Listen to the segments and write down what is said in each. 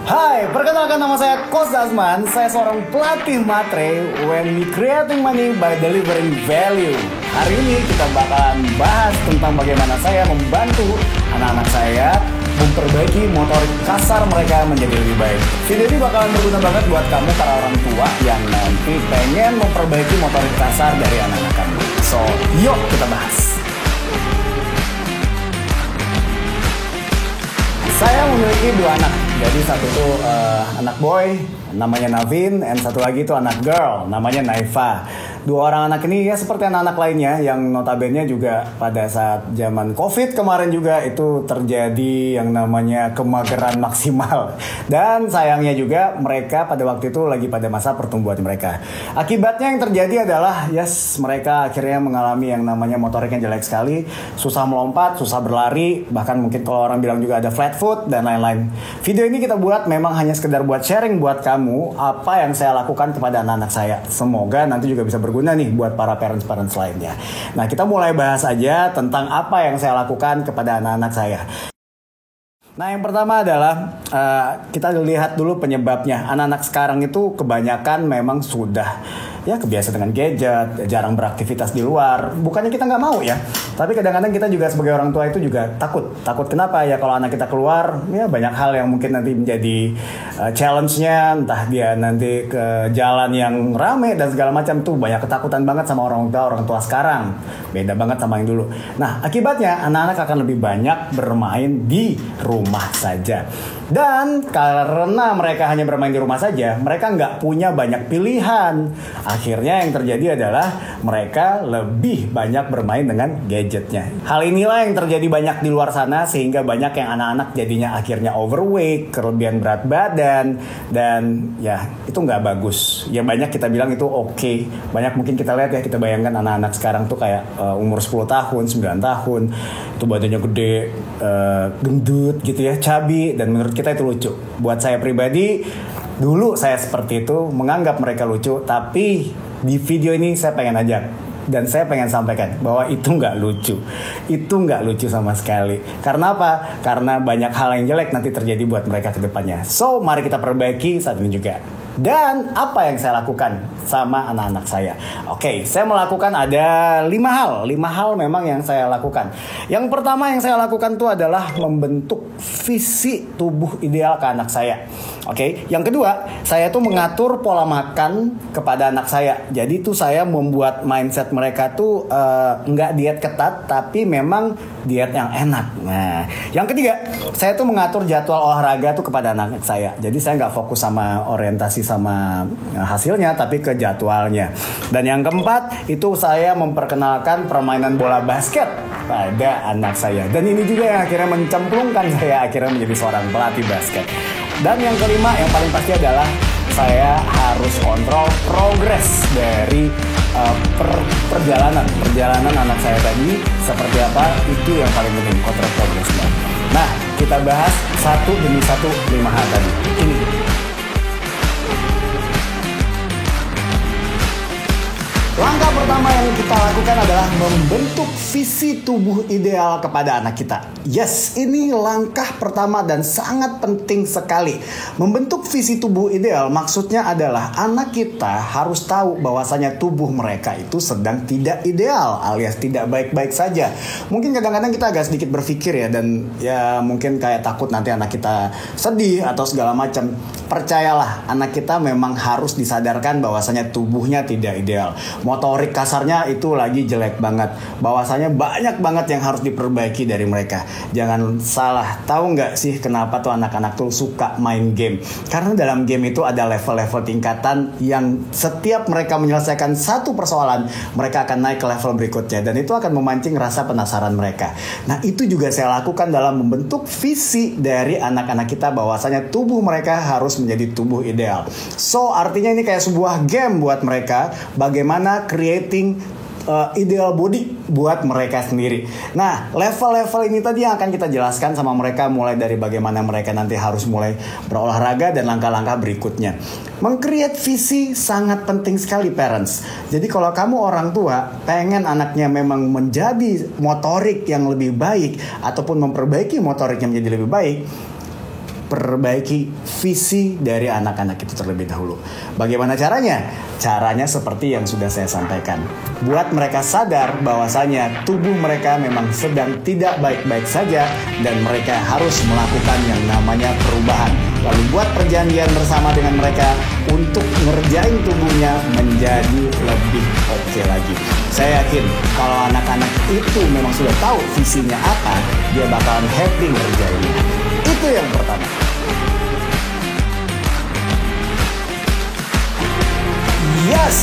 Hai, perkenalkan nama saya Coach Dasman. Saya seorang pelatih matre when we creating money by delivering value. Hari ini kita bakalan bahas tentang bagaimana saya membantu anak-anak saya memperbaiki motorik kasar mereka menjadi lebih baik. Video ini bakalan berguna banget buat kamu para orang tua yang nanti pengen memperbaiki motorik kasar dari anak-anak kamu. So, yuk kita bahas. Saya memiliki dua anak. Jadi satu itu anak boy, namanya Navin, dan satu lagi itu anak girl, namanya Naifa. Dua orang anak ini ya seperti anak-anak lainnya yang notabene juga pada saat zaman COVID kemarin juga itu terjadi yang namanya kemageran maksimal. Dan sayangnya juga mereka pada waktu itu lagi pada masa pertumbuhan mereka. Akibatnya yang terjadi adalah mereka akhirnya mengalami yang namanya motoriknya jelek sekali, susah melompat, susah berlari, bahkan mungkin kalau orang bilang juga ada flat foot dan lain-lain. Video ini kita buat memang hanya sekedar buat sharing buat kamu apa yang saya lakukan kepada anak-anak saya. Semoga nanti juga bisa berguna nih buat para parents-parents lainnya. Nah, kita mulai bahas aja tentang apa yang saya lakukan kepada anak-anak saya. Nah, yang pertama adalah kita lihat dulu penyebabnya. Anak-anak sekarang itu kebanyakan memang sudah kebiasa dengan gadget, jarang beraktivitas di luar. Bukannya kita nggak mau ya, tapi kadang-kadang kita juga sebagai orang tua itu juga takut. Takut kenapa ya? Kalau anak kita keluar, ya banyak hal yang mungkin nanti menjadi challenge-nya. Entah dia nanti ke jalan yang rame dan segala macam tuh banyak ketakutan banget sama orang tua sekarang. Beda banget sama yang dulu. Nah, akibatnya anak-anak akan lebih banyak bermain di rumah saja. Dan karena mereka hanya bermain di rumah saja, mereka nggak punya banyak pilihan. Akhirnya yang terjadi adalah mereka lebih banyak bermain dengan gadgetnya. Hal inilah yang terjadi banyak di luar sana sehingga banyak yang anak-anak jadinya akhirnya overweight, kelebihan berat badan, dan ya itu nggak bagus. Ya banyak kita bilang itu oke. Banyak mungkin kita lihat ya, kita bayangkan anak-anak sekarang tuh kayak umur 10 tahun, 9 tahun, itu badannya gede, gendut gitu ya, cabi, dan menurut kita itu lucu. Buat saya pribadi, dulu saya seperti itu menganggap mereka lucu, tapi di video ini saya pengen ajak dan saya pengen sampaikan bahwa itu nggak lucu. Itu nggak lucu sama sekali. Karena apa? Karena banyak hal yang jelek nanti terjadi buat mereka ke depannya. So, mari kita perbaiki saat ini juga. Dan apa yang saya lakukan sama anak-anak saya? Oke, saya melakukan ada 5 hal. 5 hal memang yang saya lakukan. Yang pertama yang saya lakukan itu adalah membentuk visi tubuh ideal ke anak saya. Oke, yang kedua, saya tuh mengatur pola makan kepada anak saya. Jadi tuh saya membuat mindset mereka tuh nggak diet ketat, tapi memang diet yang enak. Nah, yang ketiga, saya tuh mengatur jadwal olahraga tuh kepada anak saya. Jadi saya nggak fokus sama orientasi sama hasilnya, tapi ke jadwalnya. Dan yang keempat, itu saya memperkenalkan permainan bola basket pada anak saya. Dan ini juga yang akhirnya mencemplungkan saya akhirnya menjadi seorang pelatih basket. Dan yang kelima, yang paling pasti adalah saya harus kontrol progres dari perjalanan anak saya tadi seperti apa. Itu yang paling penting, kontrol progresnya. Nah, kita bahas satu demi satu 5 hal tadi. Ini langkah pertama yang kita lakukan adalah membentuk visi tubuh ideal kepada anak kita. Yes, ini langkah pertama dan sangat penting sekali. Membentuk visi tubuh ideal maksudnya adalah anak kita harus tahu bahwasanya tubuh mereka itu sedang tidak ideal alias tidak baik-baik saja. Mungkin kadang-kadang kita agak sedikit berpikir ya, dan ya mungkin kayak takut nanti anak kita sedih atau segala macam. Percayalah, anak kita memang harus disadarkan bahwasanya tubuhnya tidak ideal. Motorik kasarnya itu lagi jelek banget. Bahwasanya banyak banget yang harus diperbaiki dari mereka. Jangan salah, tahu nggak sih kenapa tuh anak-anak tuh suka main game? Karena dalam game itu ada level-level tingkatan yang setiap mereka menyelesaikan satu persoalan, mereka akan naik ke level berikutnya. Dan itu akan memancing rasa penasaran mereka. Nah, itu juga saya lakukan dalam membentuk visi dari anak-anak kita bahwasanya tubuh mereka harus menjadi tubuh ideal. So, artinya ini kayak sebuah game buat mereka. Bagaimana creating ideal body buat mereka sendiri. Nah, level-level ini tadi yang akan kita jelaskan sama mereka, mulai dari bagaimana mereka nanti harus mulai berolahraga dan langkah-langkah berikutnya. Meng-create visi sangat penting sekali, parents. Jadi kalau kamu orang tua pengen anaknya memang menjadi motorik yang lebih baik ataupun memperbaiki motoriknya menjadi lebih baik, perbaiki visi dari anak-anak itu terlebih dahulu. Bagaimana caranya? Caranya seperti yang sudah saya sampaikan. Buat mereka sadar bahwasanya tubuh mereka memang sedang tidak baik-baik saja dan mereka harus melakukan yang namanya perubahan. Lalu buat perjanjian bersama dengan mereka untuk ngerjain tubuhnya menjadi lebih oke lagi. Saya yakin kalau anak-anak itu memang sudah tahu visinya apa, dia bakalan happy ngerjainnya. Itu yang pertama. Yes,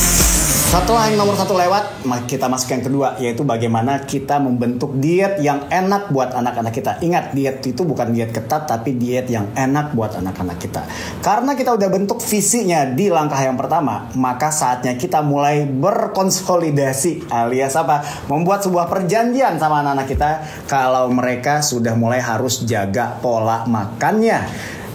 setelah yang nomor 1 lewat, kita masuk yang kedua, yaitu bagaimana kita membentuk diet yang enak buat anak-anak kita. Ingat, diet itu bukan diet ketat, tapi diet yang enak buat anak-anak kita. Karena kita udah bentuk visinya di langkah yang pertama, maka saatnya kita mulai berkonsolidasi, alias apa? Membuat sebuah perjanjian sama anak-anak kita kalau mereka sudah mulai harus jaga pola makannya.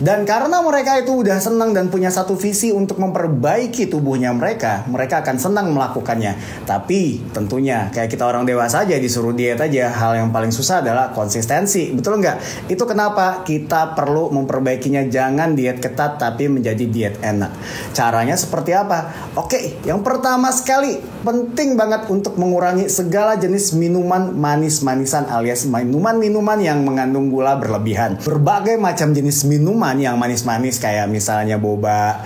Dan karena mereka itu udah senang dan punya satu visi untuk memperbaiki tubuhnya mereka akan senang melakukannya. Tapi tentunya kayak kita orang dewasa aja disuruh diet aja, hal yang paling susah adalah konsistensi. Betul nggak? Itu kenapa kita perlu memperbaikinya, jangan diet ketat tapi menjadi diet enak. Caranya seperti apa? Oke, yang pertama sekali, penting banget untuk mengurangi segala jenis minuman manis-manisan alias minuman-minuman yang mengandung gula berlebihan. Berbagai macam jenis minuman yang manis-manis kayak misalnya boba,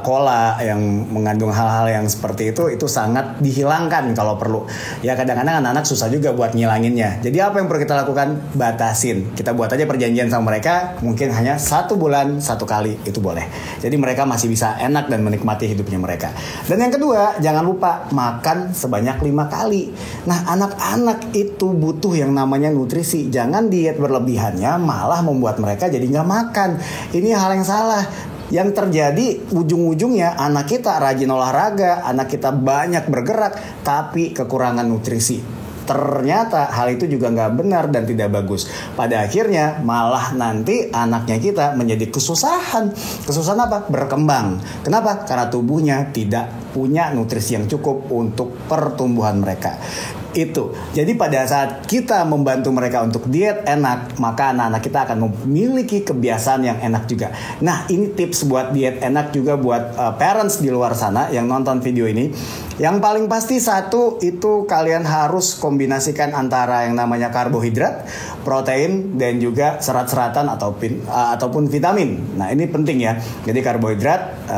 cola yang mengandung hal-hal yang seperti itu sangat dihilangkan kalau perlu. Ya kadang-kadang anak-anak susah juga buat ngilanginnya. Jadi apa yang perlu kita lakukan? Batasin. Kita buat aja perjanjian sama mereka, mungkin hanya 1 bulan 1 kali, itu boleh. Jadi mereka masih bisa enak dan menikmati hidupnya mereka. Dan yang kedua, jangan lupa makan sebanyak 5 kali. Nah, anak-anak itu butuh yang namanya nutrisi. Jangan diet berlebihannya malah membuat mereka jadi nggak makan. Ini hal yang salah. Yang terjadi ujung-ujungnya anak kita rajin olahraga, anak kita banyak bergerak, tapi kekurangan nutrisi. Ternyata hal itu juga nggak benar dan tidak bagus. Pada akhirnya malah nanti anaknya kita menjadi kesusahan. Kesusahan apa? Berkembang. Kenapa? Karena tubuhnya tidak punya nutrisi yang cukup untuk pertumbuhan mereka. Itu. Jadi pada saat kita membantu mereka untuk diet enak, maka anak-anak kita akan memiliki kebiasaan yang enak juga. Nah, ini tips buat diet enak juga buat parents di luar sana yang nonton video ini. Yang paling pasti satu, itu kalian harus kombinasikan antara yang namanya karbohidrat, protein, dan juga serat-seratan ataupun vitamin. Nah, ini penting ya. Jadi karbohidrat,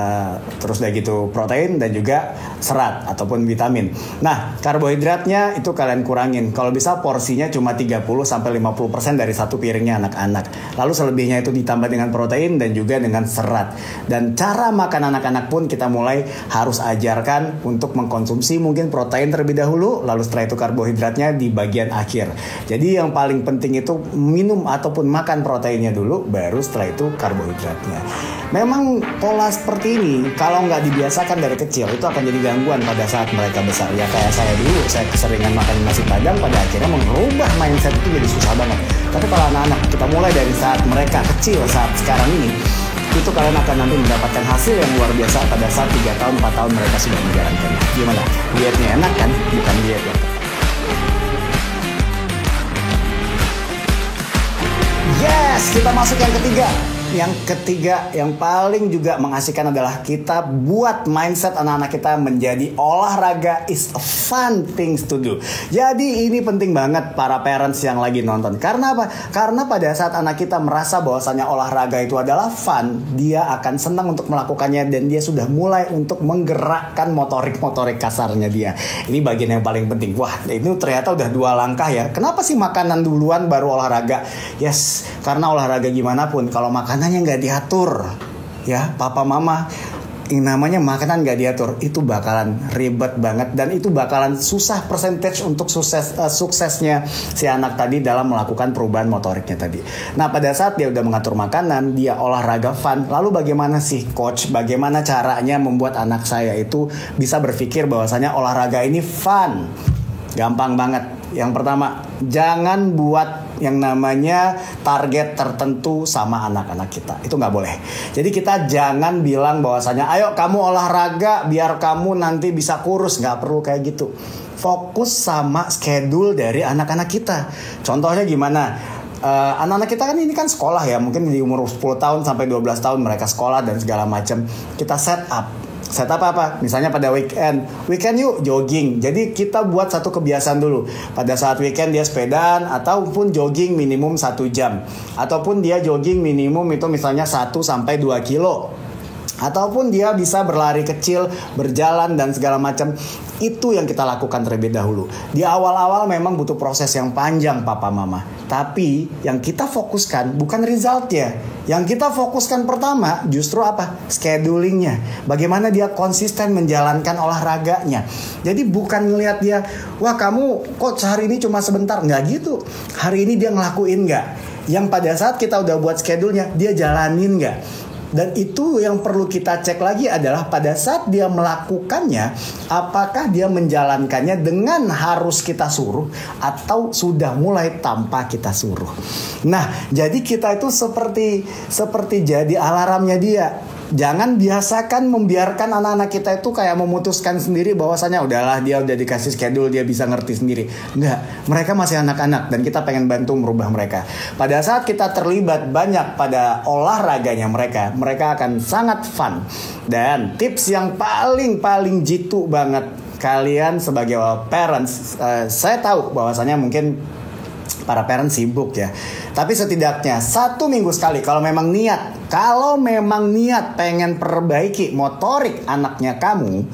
terus udah gitu protein dan juga serat ataupun vitamin. Nah, karbohidratnya itu kalian kurangin. Kalau bisa porsinya cuma 30-50% dari satu piringnya anak-anak. Lalu selebihnya itu ditambah dengan protein dan juga dengan serat. Dan cara makan anak-anak pun kita mulai harus ajarkan untuk mengkonsumsi mungkin protein terlebih dahulu, lalu setelah itu karbohidratnya di bagian akhir. Jadi yang paling penting itu minum ataupun makan proteinnya dulu, baru setelah itu karbohidratnya. Memang pola seperti ini kalau nggak dibiasakan dari kecil itu akan jadi gangguan pada saat mereka besar. Ya kayak saya dulu, saya keseringan makan nasi padang, pada akhirnya mengubah mindset itu jadi susah banget. Tapi kalau anak-anak kita mulai dari saat mereka kecil, saat sekarang ini, itu kalian akan nanti mendapatkan hasil yang luar biasa pada saat 3 tahun, 4 tahun mereka sudah menjalankannya. Gimana? Dietnya enak kan? Bukan diet ya. Yes, kita masuk yang ketiga. Yang ketiga, yang paling juga mengasihkan adalah kita buat mindset anak-anak kita menjadi olahraga is a fun things to do. Jadi ini penting banget para parents yang lagi nonton. Karena apa? Karena pada saat anak kita merasa bahwasannya olahraga itu adalah fun, dia akan senang untuk melakukannya dan dia sudah mulai untuk menggerakkan motorik-motorik kasarnya dia. Ini bagian yang paling penting. Wah, ini ternyata udah 2 langkah ya. Kenapa sih makanan duluan baru olahraga? Yes, karena olahraga gimana pun kalau makanannya nggak diatur, ya papa mama, yang namanya makanan nggak diatur itu bakalan ribet banget dan itu bakalan susah percentage untuk suksesnya si anak tadi dalam melakukan perubahan motoriknya tadi. Nah, pada saat dia udah mengatur makanan, dia olahraga fun, lalu bagaimana sih coach, bagaimana caranya membuat anak saya itu bisa berpikir bahwasanya olahraga ini fun? Gampang banget. Yang pertama, jangan buat yang namanya target tertentu sama anak-anak kita. Itu nggak boleh. Jadi kita jangan bilang bahwasanya ayo kamu olahraga biar kamu nanti bisa kurus. Nggak perlu kayak gitu. Fokus sama schedule dari anak-anak kita. Contohnya gimana? anak-anak kita kan ini kan sekolah ya, mungkin di umur 10 tahun sampai 12 tahun mereka sekolah dan segala macam. Kita set up apa? Misalnya pada weekend yuk jogging. Jadi kita buat satu kebiasaan dulu. Pada saat weekend dia sepedaan ataupun jogging minimum 1 jam. Ataupun dia jogging minimum itu misalnya 1 sampai 2 kilo. Ataupun dia bisa berlari kecil, berjalan dan segala macam. Itu yang kita lakukan terlebih dahulu. Di awal-awal memang butuh proses yang panjang papa mama. Tapi yang kita fokuskan bukan resultnya. Yang kita fokuskan pertama justru apa? Schedulingnya. Bagaimana dia konsisten menjalankan olahraganya. Jadi bukan ngelihat dia, wah kamu coach hari ini cuma sebentar. Nggak gitu. Hari ini dia ngelakuin nggak? Yang pada saat kita udah buat schedule-nya, dia jalanin nggak? Dan itu yang perlu kita cek lagi adalah pada saat dia melakukannya, apakah dia menjalankannya dengan harus kita suruh atau sudah mulai tanpa kita suruh. Nah, jadi kita itu seperti jadi alarmnya dia. Jangan biasakan membiarkan anak-anak kita itu kayak memutuskan sendiri bahwasanya udahlah dia udah dikasih schedule, dia bisa ngerti sendiri. Enggak, mereka masih anak-anak dan kita pengen bantu merubah mereka. Pada saat kita terlibat banyak pada olahraganya mereka akan sangat fun. Dan tips yang paling jitu banget kalian sebagai parents, saya tahu bahwasanya mungkin para parents sibuk ya. Tapi setidaknya 1 minggu sekali kalau memang niat pengen perbaiki motorik anaknya kamu,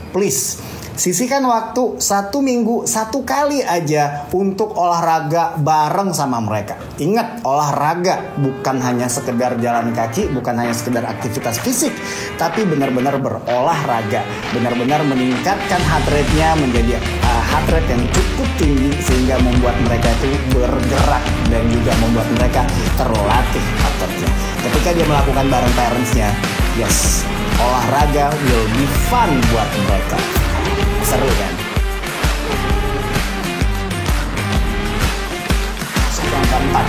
please sisihkan waktu 1 minggu 1 kali aja untuk olahraga bareng sama mereka. Ingat, olahraga bukan hanya sekedar jalan kaki, bukan hanya sekedar aktivitas fisik, tapi benar-benar berolahraga, benar-benar meningkatkan heart rate-nya menjadi heart rate yang cukup tinggi sehingga membuat mereka itu bergerak dan juga membuat mereka terlatih ototnya. Ketika dia melakukan bareng parents-nya, yes, olahraga will be fun buat mereka. Seru kan?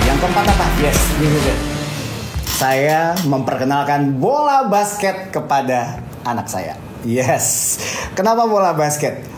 Yang keempat apa? Yes, gitu. Saya memperkenalkan bola basket kepada anak saya. Yes. Kenapa bola basket?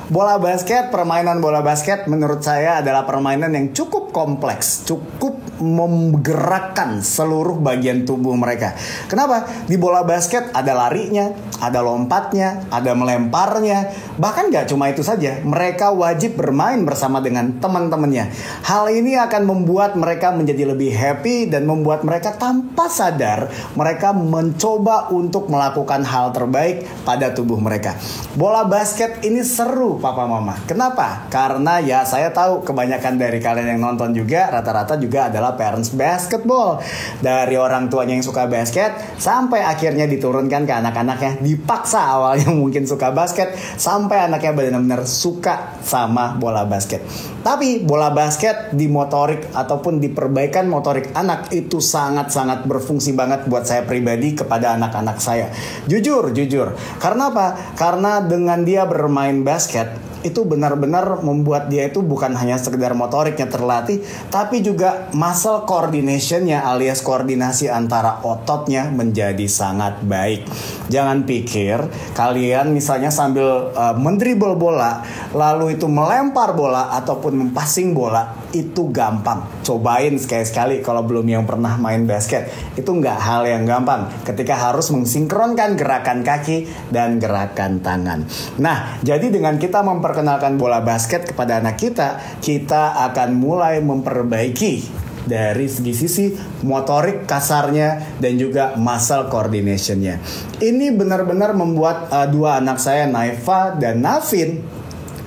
Permainan bola basket menurut saya adalah permainan yang cukup kompleks, cukup menggerakkan seluruh bagian tubuh mereka. Kenapa? Di bola basket ada larinya, ada lompatnya, ada melemparnya. Bahkan gak cuma itu saja, mereka wajib bermain bersama dengan teman-temannya. Hal ini akan membuat mereka menjadi lebih happy dan membuat mereka tanpa sadar mereka mencoba untuk melakukan hal terbaik pada tubuh mereka. Bola basket ini seru papa mama. Kenapa? Karena ya saya tahu kebanyakan dari kalian yang nonton juga rata-rata juga adalah parents basketball. Dari orang tuanya yang suka basket sampai akhirnya diturunkan ke anak-anaknya. Dipaksa awalnya mungkin suka basket sampai anaknya benar-benar suka sama bola basket. Tapi bola basket di motorik ataupun di perbaikan motorik anak itu sangat-sangat berfungsi banget buat saya pribadi kepada anak-anak saya. Jujur. Karena apa? Karena dengan dia bermain basket itu benar-benar membuat dia itu bukan hanya sekedar motoriknya terlatih, tapi juga muscle coordinationnya alias koordinasi antara ototnya menjadi sangat baik. Jangan pikir kalian misalnya sambil mendribble bola, lalu itu melempar bola ataupun mempassing bola itu gampang. Cobain sekali-sekali kalau belum yang pernah main basket. Itu nggak hal yang gampang ketika harus mensinkronkan gerakan kaki dan gerakan tangan. Nah, jadi dengan kita memperkenalkan bola basket kepada anak kita akan mulai memperbaiki dari sisi motorik kasarnya dan juga muscle coordinationnya. Ini benar-benar membuat dua anak saya, Naifa dan Navin,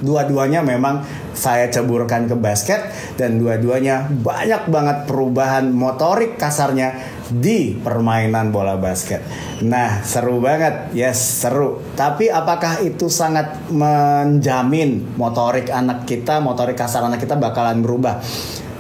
dua-duanya memang saya ceburkan ke basket dan dua-duanya banyak banget perubahan motorik kasarnya di permainan bola basket. Nah, seru banget. Yes, seru. Tapi apakah itu sangat menjamin motorik anak kita, motorik kasar anak kita bakalan berubah?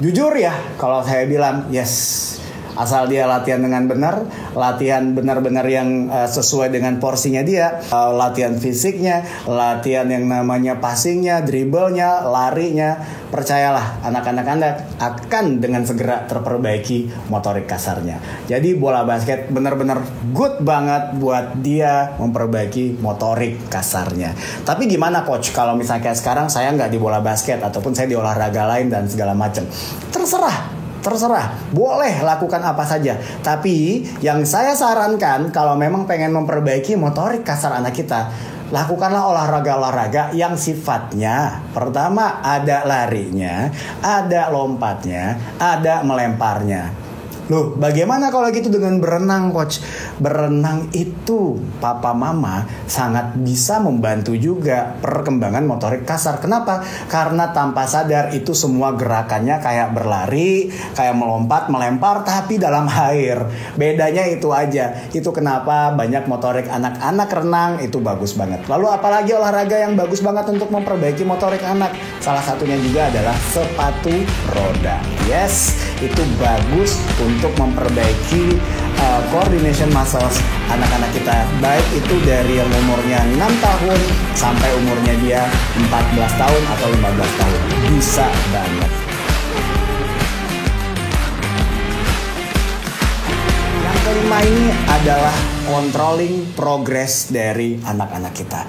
Jujur ya, kalau saya bilang yes. Asal dia latihan dengan benar, latihan benar-benar yang sesuai dengan porsinya dia, latihan fisiknya, latihan yang namanya passingnya, dribblenya, larinya, percayalah anak-anak Anda akan dengan segera terperbaiki motorik kasarnya. Jadi bola basket benar-benar good banget buat dia memperbaiki motorik kasarnya. Tapi gimana coach kalau misalnya kayak sekarang saya nggak di bola basket ataupun saya di olahraga lain dan segala macam? Terserah. Terserah, boleh lakukan apa saja. Tapi yang saya sarankan kalau memang pengen memperbaiki motorik kasar anak kita, lakukanlah olahraga-olahraga yang sifatnya pertama ada larinya, ada lompatnya, ada melemparnya. Loh, bagaimana kalau gitu dengan berenang, Coach? Berenang itu papa mama sangat bisa membantu juga perkembangan motorik kasar. Kenapa? Karena tanpa sadar itu semua gerakannya kayak berlari, kayak melompat, melempar, tapi dalam air. Bedanya itu aja. Itu kenapa banyak motorik anak-anak renang itu bagus banget. Lalu apalagi olahraga yang bagus banget untuk memperbaiki motorik anak? Salah satunya juga adalah sepatu roda. Yes, itu bagus untuk memperbaiki coordination muscles anak-anak kita, baik itu dari yang umurnya 6 tahun sampai umurnya dia 14 tahun atau 15 tahun. Bisa banget. Yang kelima ini adalah controlling progress dari anak-anak kita.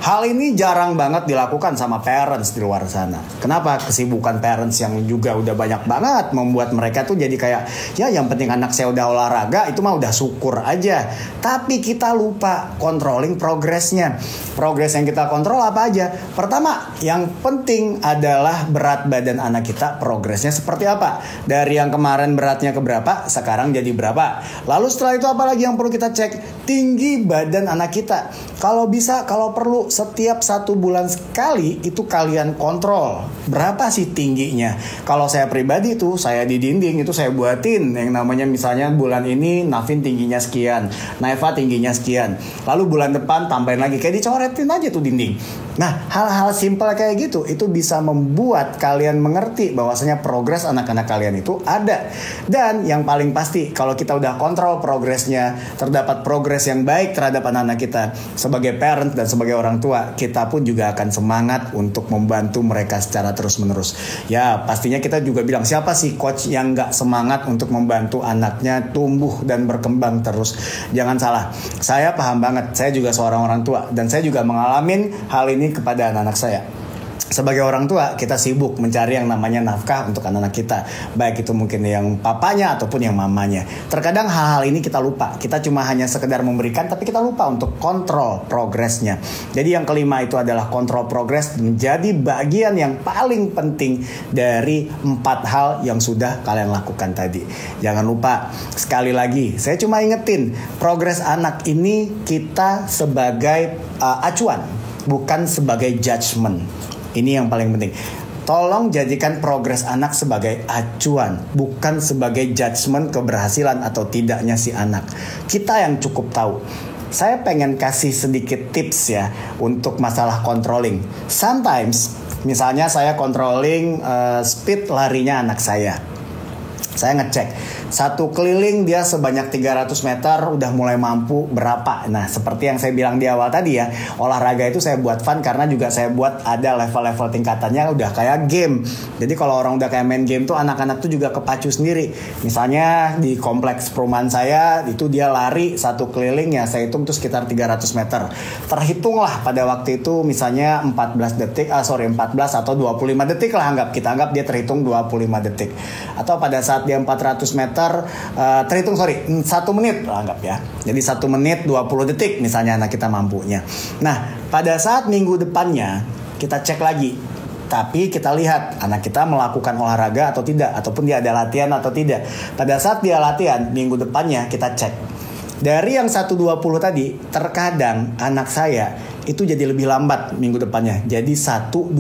Hal ini jarang banget dilakukan sama parents di luar sana. Kenapa? Kesibukan parents yang juga udah banyak banget membuat mereka tuh jadi kayak, ya yang penting anak saya udah olahraga, itu mah udah syukur aja. Tapi kita lupa controlling progresnya. Progres yang kita kontrol apa aja? Pertama, yang penting adalah berat badan anak kita, progresnya seperti apa. Dari yang kemarin beratnya ke berapa, sekarang jadi berapa. Lalu setelah itu apa lagi yang perlu kita cek? Tinggi badan anak kita. Kalau bisa, kalau perlu, setiap 1 bulan sekali itu kalian kontrol berapa sih tingginya. Kalau saya pribadi tuh, saya di dinding itu saya buatin yang namanya misalnya bulan ini Navin tingginya sekian, Naifa tingginya sekian, lalu bulan depan tambahin lagi, kayak dicoretin aja tuh dinding. Nah, hal-hal simpel kayak gitu itu bisa membuat kalian mengerti bahwasanya progres anak-anak kalian itu ada. Dan yang paling pasti, kalau kita udah kontrol progresnya, terdapat progres yang baik terhadap anak-anak kita, sebagai parent dan sebagai orang tua, kita pun juga akan semangat untuk membantu mereka secara terus-menerus. Ya, pastinya kita juga bilang, siapa sih coach yang gak semangat untuk membantu anaknya tumbuh dan berkembang terus? Jangan salah, saya paham banget, saya juga seorang orang tua, dan saya juga mengalami hal ini kepada anak-anak saya. Sebagai orang tua, kita sibuk mencari yang namanya nafkah untuk anak-anak kita, baik itu mungkin yang papanya ataupun yang mamanya. Terkadang hal-hal ini kita lupa. Kita cuma hanya sekedar memberikan, tapi kita lupa untuk kontrol progresnya. Jadi yang kelima itu adalah kontrol progres, menjadi bagian yang paling penting dari 4 hal yang sudah kalian lakukan tadi. Jangan lupa, sekali lagi, saya cuma ingetin, progres anak ini kita sebagai acuan, bukan sebagai judgement. Ini yang paling penting. Tolong jadikan progres anak sebagai acuan, bukan sebagai judgement keberhasilan atau tidaknya si anak. Kita yang cukup tahu. Saya pengen kasih sedikit tips ya untuk masalah controlling. Sometimes, misalnya saya controlling speed larinya anak saya. Saya ngecek 1 keliling dia sebanyak 300 meter udah mulai mampu berapa. Nah, seperti yang saya bilang di awal tadi ya, olahraga itu saya buat fun karena juga saya buat ada level-level tingkatannya udah kayak game. Jadi kalau orang udah kayak main game tuh, anak-anak tuh juga kepacu sendiri. Misalnya di kompleks perumahan saya itu dia lari 1 keliling ya, saya hitung tuh sekitar 300 meter. Terhitunglah pada waktu itu misalnya 14 atau 25 detik lah, kita anggap dia terhitung 25 detik. Atau pada saat dia 400 meter terhitung 1 menit lah, anggap ya. Jadi 1 menit 20 detik misalnya anak kita mampunya. Nah, pada saat minggu depannya kita cek lagi. Tapi kita lihat anak kita melakukan olahraga atau tidak, ataupun dia ada latihan atau tidak. Pada saat dia latihan minggu depannya kita cek. Dari yang 120 tadi, terkadang anak saya itu jadi lebih lambat minggu depannya. Jadi 125.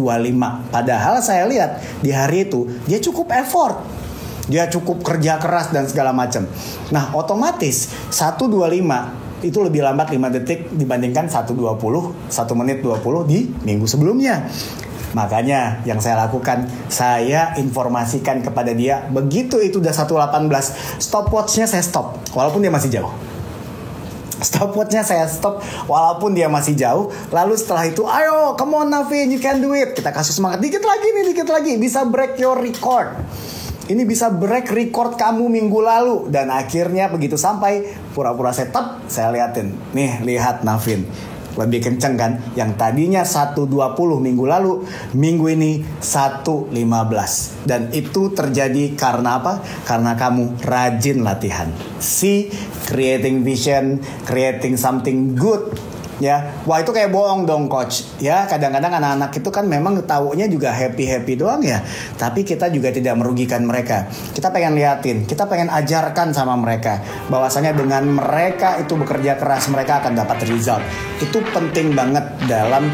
Padahal saya lihat di hari itu dia cukup effort. Dia cukup kerja keras dan segala macam. Nah, otomatis 125 itu lebih lambat 5 detik dibandingkan 120, 1 menit 20 di minggu sebelumnya. Makanya yang saya lakukan, saya informasikan kepada dia, begitu itu udah 118, stopwatchnya saya stop, walaupun dia masih jauh. Stopwatchnya saya stop walaupun dia masih jauh. Lalu setelah itu, ayo, come on Navin, you can do it. Kita kasih semangat, dikit lagi, bisa break your record. Ini bisa break record kamu minggu lalu. Dan akhirnya begitu sampai, pura-pura saya liatin. Nih, lihat Navin, lebih kenceng kan? Yang tadinya 120 minggu lalu, minggu ini 115. Dan itu terjadi karena apa? Karena kamu rajin latihan. See, creating vision, creating something good. Ya, wah itu kayak bohong dong coach. Ya, kadang-kadang anak-anak itu kan memang taunya juga happy-happy doang ya. Tapi kita juga tidak merugikan mereka. Kita pengen liatin, kita pengen ajarkan sama mereka bahwasanya dengan mereka itu bekerja keras, mereka akan dapat result. Itu penting banget dalam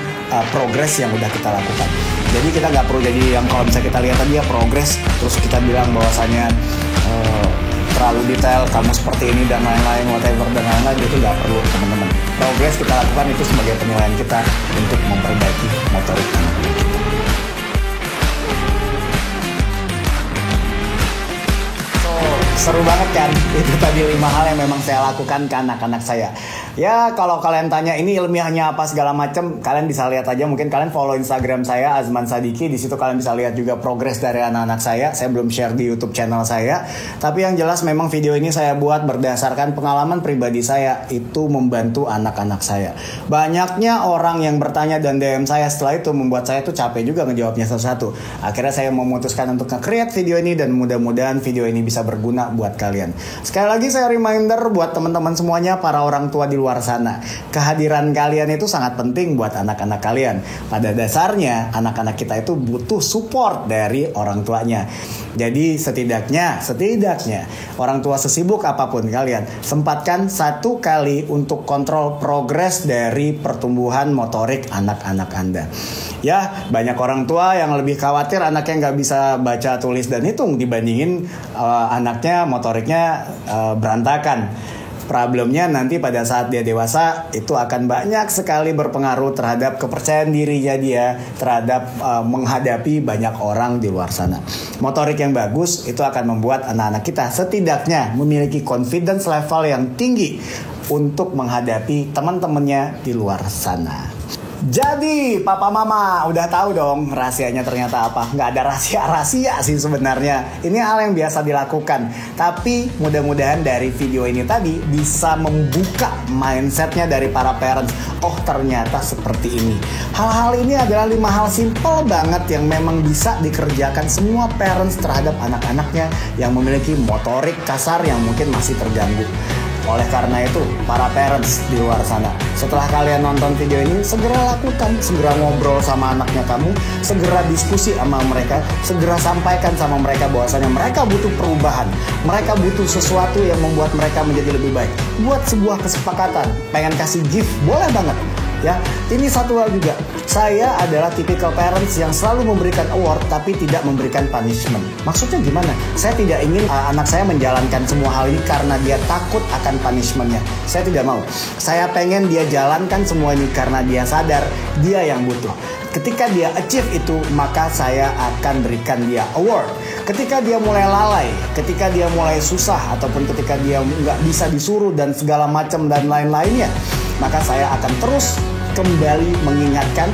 progres yang udah kita lakukan. Jadi kita nggak perlu jadi yang kalau misalnya kita lihat tadi ya progres, terus kita bilang bahwasanya terlalu detail, kamu seperti ini dan lain-lain, whatever dan lain-lain, itu nggak perlu teman-teman. Progres kita lakukan itu sebagai penilaian kita untuk memperbaiki motorik anak kita. So, seru banget kan? Itu tadi 5 hal yang memang saya lakukan ke anak-anak saya. Ya kalau kalian tanya ini ilmiahnya apa segala macam, kalian bisa lihat aja. Mungkin kalian follow Instagram saya Azman Sadiki. Di situ kalian bisa lihat juga progres dari anak-anak saya. Saya belum share di YouTube channel saya. Tapi yang jelas memang video ini saya buat berdasarkan pengalaman pribadi saya. Itu membantu anak-anak saya. Banyaknya orang yang bertanya dan DM saya setelah itu membuat saya tuh capek juga ngejawabnya satu-satu. Akhirnya saya memutuskan untuk nge-create video ini dan mudah-mudahan video ini bisa berguna buat kalian. Sekali lagi saya reminder buat teman-teman semuanya, para orang tua di luar sana, kehadiran kalian itu sangat penting buat anak-anak kalian. Pada dasarnya anak-anak kita itu butuh support dari orang tuanya. Jadi setidaknya orang tua sesibuk apapun kalian, sempatkan 1 kali untuk kontrol progres dari pertumbuhan motorik anak-anak Anda. Ya, banyak orang tua yang lebih khawatir anaknya nggak bisa baca, tulis, dan hitung dibandingin anaknya motoriknya berantakan. Problemnya nanti pada saat dia dewasa itu akan banyak sekali berpengaruh terhadap kepercayaan dirinya dia, terhadap menghadapi banyak orang di luar sana. Motorik yang bagus itu akan membuat anak-anak kita setidaknya memiliki confidence level yang tinggi untuk menghadapi teman-temannya di luar sana. Jadi papa mama udah tahu dong rahasianya ternyata apa. Nggak ada rahasia sih sebenarnya. Ini hal yang biasa dilakukan. Tapi mudah-mudahan dari video ini tadi bisa membuka mindsetnya dari para parents. Oh ternyata seperti ini. Hal-hal ini adalah 5 hal simple banget yang memang bisa dikerjakan semua parents terhadap anak-anaknya yang memiliki motorik kasar yang mungkin masih terganggu. Oleh karena itu, para parents di luar sana, setelah kalian nonton video ini, segera lakukan, segera ngobrol sama anaknya kamu, segera diskusi sama mereka, segera sampaikan sama mereka bahwasanya mereka butuh perubahan, mereka butuh sesuatu yang membuat mereka menjadi lebih baik. Buat sebuah kesepakatan, pengen kasih gift, boleh banget. Ya, ini satu hal juga. Saya adalah tipikal parents yang selalu memberikan award tapi tidak memberikan punishment. Maksudnya gimana? Saya tidak ingin anak saya menjalankan semua hal ini karena dia takut akan punishmentnya. Saya tidak mau. Saya pengen dia jalankan semua ini karena dia sadar dia yang butuh. Ketika dia achieve itu, maka saya akan berikan dia award. Ketika dia mulai lalai, ketika dia mulai susah, ataupun ketika dia nggak bisa disuruh dan segala macam dan lain-lainnya, maka saya akan terus kembali mengingatkan,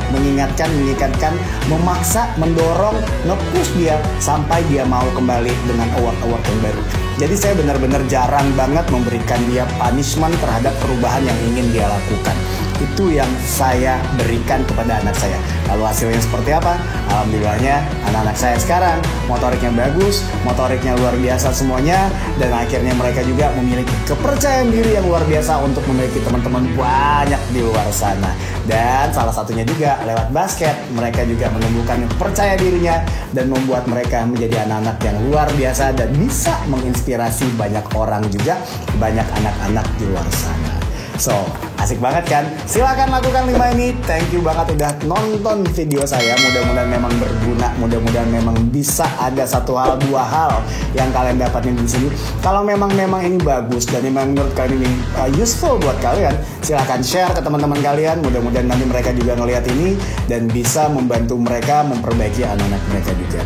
memaksa, mendorong, nge-push dia sampai dia mau kembali dengan award-award yang baru. Jadi saya benar-benar jarang banget memberikan dia punishment terhadap perubahan yang ingin dia lakukan. Itu yang saya berikan kepada anak saya. Lalu hasilnya seperti apa? Alhamdulillahnya anak-anak saya sekarang motoriknya bagus, motoriknya luar biasa semuanya, dan akhirnya mereka juga memiliki kepercayaan diri yang luar biasa untuk memiliki teman-teman banyak di luar sana. Dan salah satunya juga lewat basket, mereka juga menumbuhkan percaya dirinya dan membuat mereka menjadi anak-anak yang luar biasa dan bisa menginspirasi banyak orang juga, banyak anak-anak di luar sana. So, asik banget kan? Silahkan lakukan 5 ini. Thank you banget udah nonton video saya. Mudah-mudahan memang berguna. Mudah-mudahan memang bisa ada 1 hal, 2 hal yang kalian dapatin di sini. Kalau memang ini bagus dan memang menurut kalian ini useful buat kalian, silahkan share ke teman-teman kalian. Mudah-mudahan nanti mereka juga ngelihat ini dan bisa membantu mereka memperbaiki anak-anak mereka juga.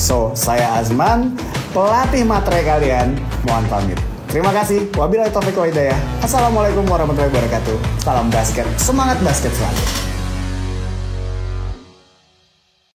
So, saya Azman, pelatih materai kalian. Mohon pamit. Terima kasih. Wabillahi taufiq wal hidayah. Assalamualaikum warahmatullahi wabarakatuh. Salam basket. Semangat basket selalu.